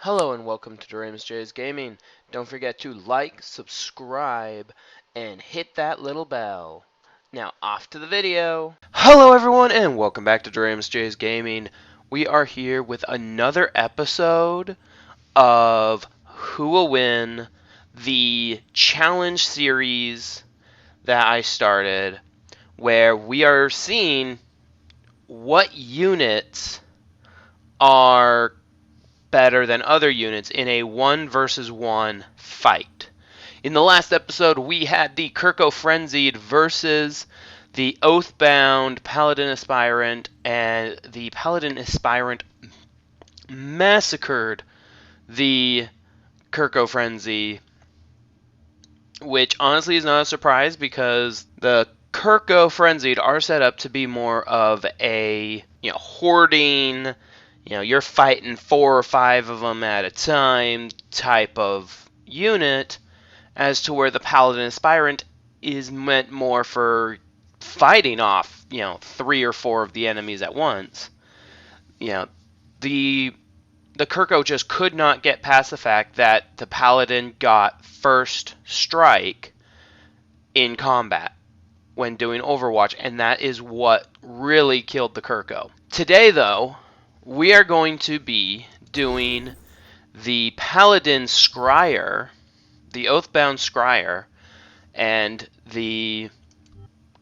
Hello and welcome to J's Gaming. Don't forget to like, subscribe, and hit that little bell. Now off to the video. Hello everyone and welcome back to J's Gaming. We are here with another episode of Who Will Win, the challenge series that I started, where we are seeing what units are better than other units in a 1 versus 1 fight. In the last episode, we had the Kir'Ko Frenzied versus the Oathbound Paladin Aspirant, and the Paladin Aspirant massacred the Kir'Ko Frenzy, which honestly is not a surprise because the Kir'Ko Frenzied are set up to be more of a hoarding, you're fighting 4 or 5 of them at a time type of unit, as to where the Paladin Aspirant is meant more for fighting off, 3 or 4 of the enemies at once. The Kir'Ko just could not get past the fact that the Paladin got first strike in combat when doing Overwatch, and that is what really killed the Kir'Ko. Today, though, we are going to be doing the Paladin Scryer, the Oathbound Scryer, and the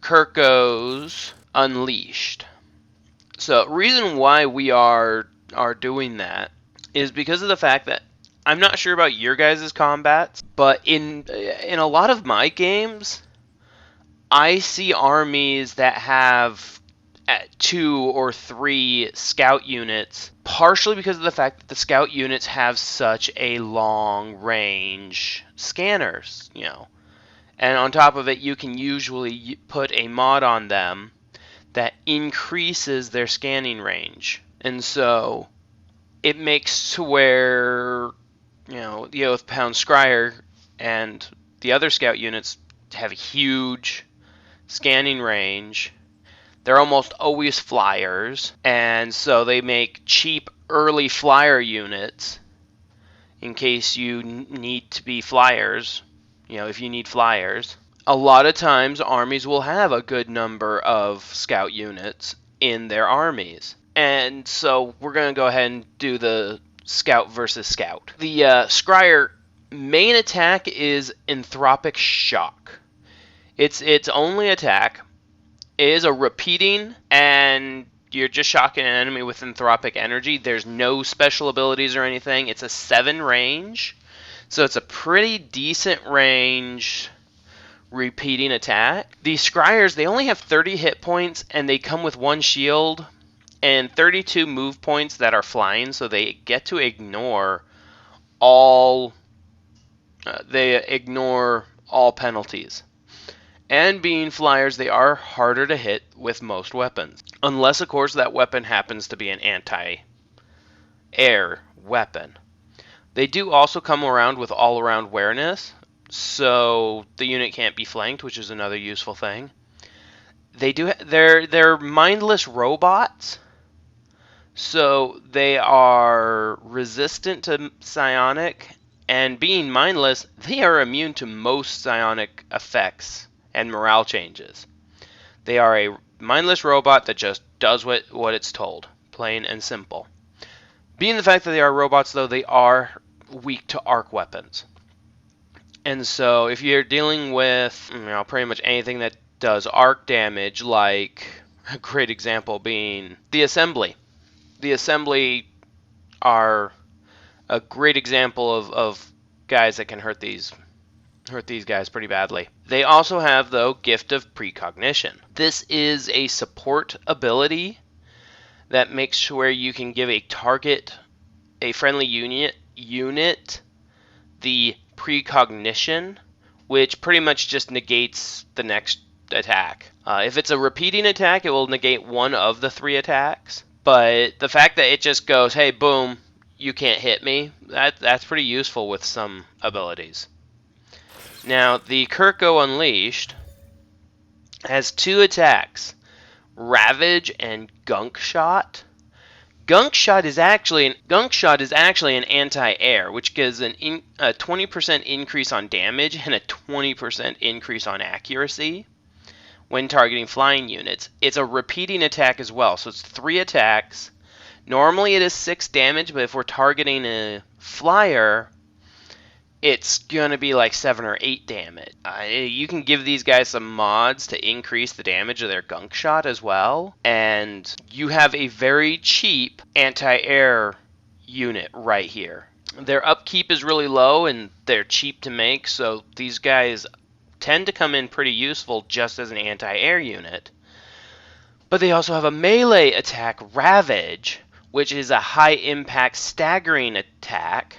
Kir'Ko's Unleashed. So, reason why we are doing that is because of the fact that I'm not sure about your guys' combats, but in a lot of my games, I see armies that have 2 or 3 scout units, partially because of the fact that the scout units have such a long range scanners, And on top of it, you can usually put a mod on them that increases their scanning range. And so it makes to where, the Oathbound Scryer and the other scout units have a huge scanning range. They're almost always flyers, and so they make cheap early flyer units in case you need to be flyers, if you need flyers. A lot of times armies will have a good number of scout units in their armies. And so we're going to go ahead and do the scout versus scout. The Scryer main attack is Anthropic Shock. Its only attack is a repeating, and you're just shocking an enemy with Anthropic Energy. There's no special abilities or anything. It's a 7 range, so it's a pretty decent range repeating attack. These Scryers, they only have 30 hit points, and they come with 1 shield and 32 move points that are flying, so they get to ignore all penalties. And being flyers, they are harder to hit with most weapons. Unless, of course, that weapon happens to be an anti-air weapon. They do also come around with all-around awareness, so the unit can't be flanked, which is another useful thing. They're mindless robots, so they are resistant to psionic, and being mindless, they are immune to most psionic effects and morale changes. They are a mindless robot that just does what it's told, plain and simple. Being the fact that they are robots, though, they are weak to arc weapons. And so if you're dealing with pretty much anything that does arc damage, like a great example being the Assembly. The Assembly are a great example of guys that can hurt these guys pretty badly. They also have, though, Gift of Precognition. This is a support ability that makes sure you can give a friendly unit, the precognition, which pretty much just negates the next attack. If it's a repeating attack, it will negate one of the 3 attacks. But the fact that it just goes, hey, boom, you can't hit me, that's pretty useful with some abilities. Now, the Kir'Ko Unleashed has 2 attacks, Ravage and Gunk Shot. Gunk shot is actually an anti-air, which gives a 20% increase on damage and a 20% increase on accuracy when targeting flying units. It's a repeating attack as well, so it's 3 attacks. Normally it is 6 damage, but if we're targeting a flyer, it's gonna be like 7 or 8 damage. You can give these guys some mods to increase the damage of their gunk shot as well, and you have a very cheap anti-air unit right here. Their upkeep is really low and they're cheap to make, so these guys tend to come in pretty useful just as an anti-air unit. But they also have a melee attack, Ravage, which is a high impact staggering attack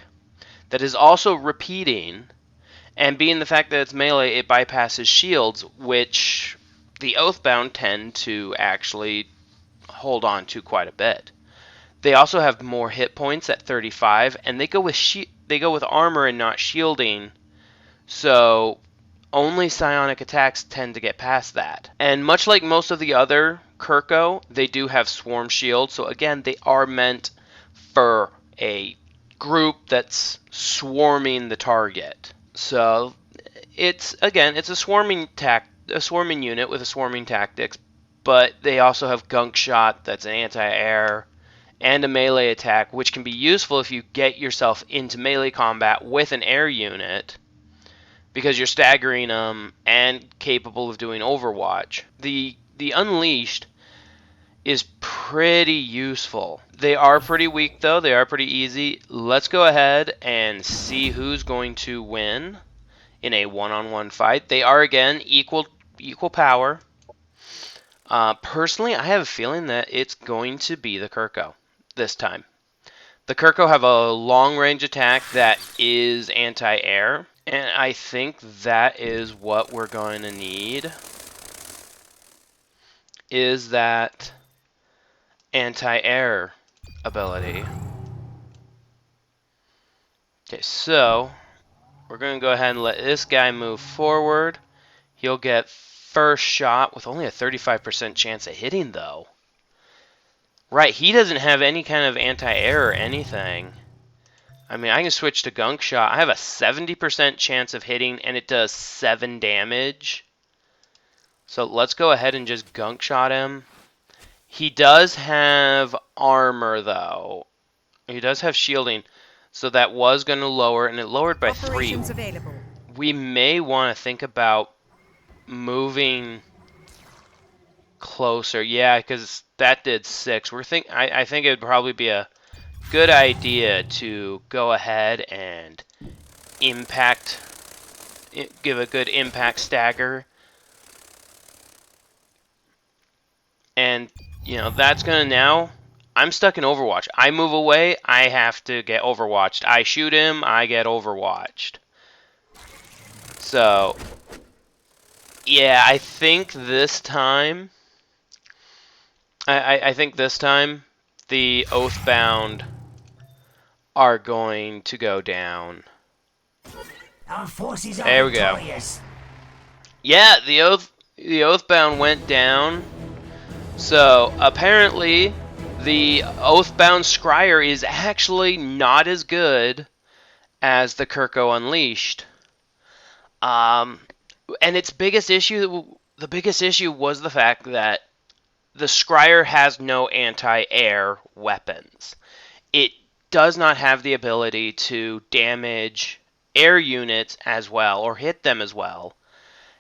that is also repeating, and being the fact that it's melee, it bypasses shields, which the Oathbound tend to actually hold on to quite a bit. They also have more hit points at 35, and they go with armor and not shielding, so only psionic attacks tend to get past that. And much like most of the other Kir'Ko, they do have swarm shield, so again, they are meant for a group that's swarming the target. So it's a swarming unit with a swarming tactics, but they also have gunk shot that's an anti-air and a melee attack, which can be useful if you get yourself into melee combat with an air unit, because you're staggering them and capable of doing overwatch. The Unleashed is pretty useful. They are pretty weak though, they are pretty easy. Let's go ahead and see who's going to win in a one-on-one fight. They are again equal power. Personally, I have a feeling that it's going to be the Kir'Ko this time. The Kir'Ko have a long-range attack that is anti-air, and I think that is what we're going to need, is that anti-air ability. Okay, so we're going to go ahead and let this guy move forward. He'll get first shot with only a 35% chance of hitting, though. Right, he doesn't have any kind of anti-air or anything. I mean, I can switch to gunk shot. I have a 70% chance of hitting, and it does 7 damage. So let's go ahead and just gunk shot him. He does have armor, though. He does have shielding, so that was going to lower, and it lowered by 3. Available. We may want to think about moving closer. Yeah, because that did 6. I think it would probably be a good idea to go ahead and give a good impact stagger. And, you know, that's going to now... I'm stuck in Overwatch. I move away, I have to get Overwatched. I shoot him, I get Overwatched. So, yeah, I think this time... I think this time the Oathbound are going to go down. Our forces are there we victorious. go. Yeah, the Oathbound went down. So apparently the Oathbound Scryer is actually not as good as the Kir'Ko Unleashed. And its biggest issue, the biggest issue was the fact that the Scryer has no anti-air weapons. It does not have the ability to damage air units as well, or hit them as well.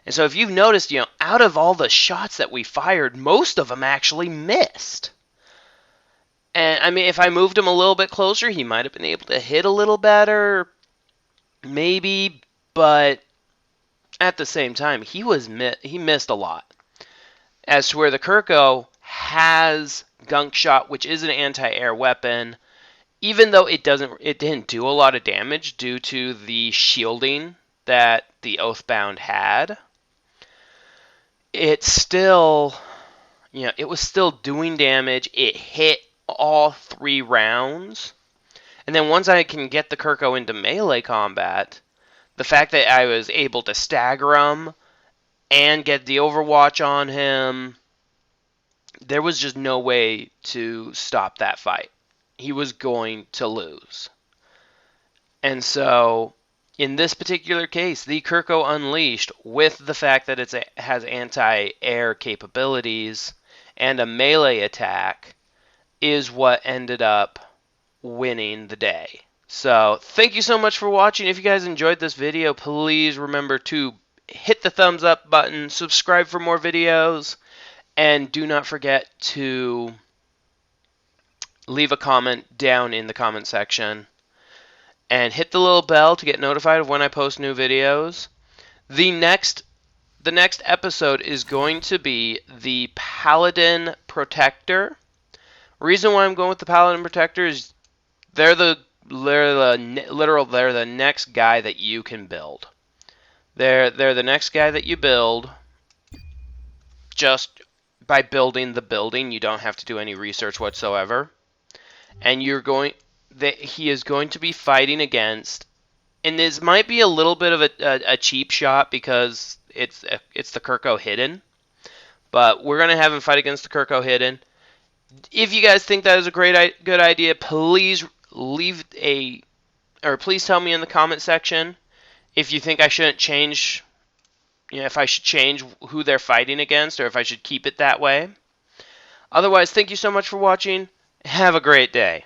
And so if you've noticed, you know, out of all the shots that we fired, most of them actually missed. And I mean, if I moved him a little bit closer, he might have been able to hit a little better, maybe, but at the same time, he missed a lot. As to where the Kir'Ko has gunk shot, which is an anti-air weapon, even though it didn't do a lot of damage due to the shielding that the Oathbound had, it still, you know, it was still doing damage. It hit all 3 rounds. And then once I can get the Kir'Ko into melee combat, the fact that I was able to stagger him and get the Overwatch on him, there was just no way to stop that fight. he was going to lose. And so, in this particular case, the Kir'Ko Unleashed, with the fact that it has anti-air capabilities and a melee attack, is what ended up winning the day. So, thank you so much for watching. If you guys enjoyed this video, please remember to hit the thumbs up button, subscribe for more videos, and do not forget to leave a comment down in the comment section. And hit the little bell to get notified of when I post new videos. The next episode is going to be the Paladin Protector. Reason why I'm going with the Paladin Protector is they're the next guy that you can build. They're the next guy that you build just by building the building. You don't have to do any research whatsoever. And he is going to be fighting against, and this might be a little bit of a cheap shot because it's the Kir'Ko Hidden, but we're gonna have him fight against the Kir'Ko Hidden. If you guys think that is a good idea, please please tell me in the comment section if you think I shouldn't change, if I should change who they're fighting against, or if I should keep it that way. Otherwise, thank you so much for watching. Have a great day.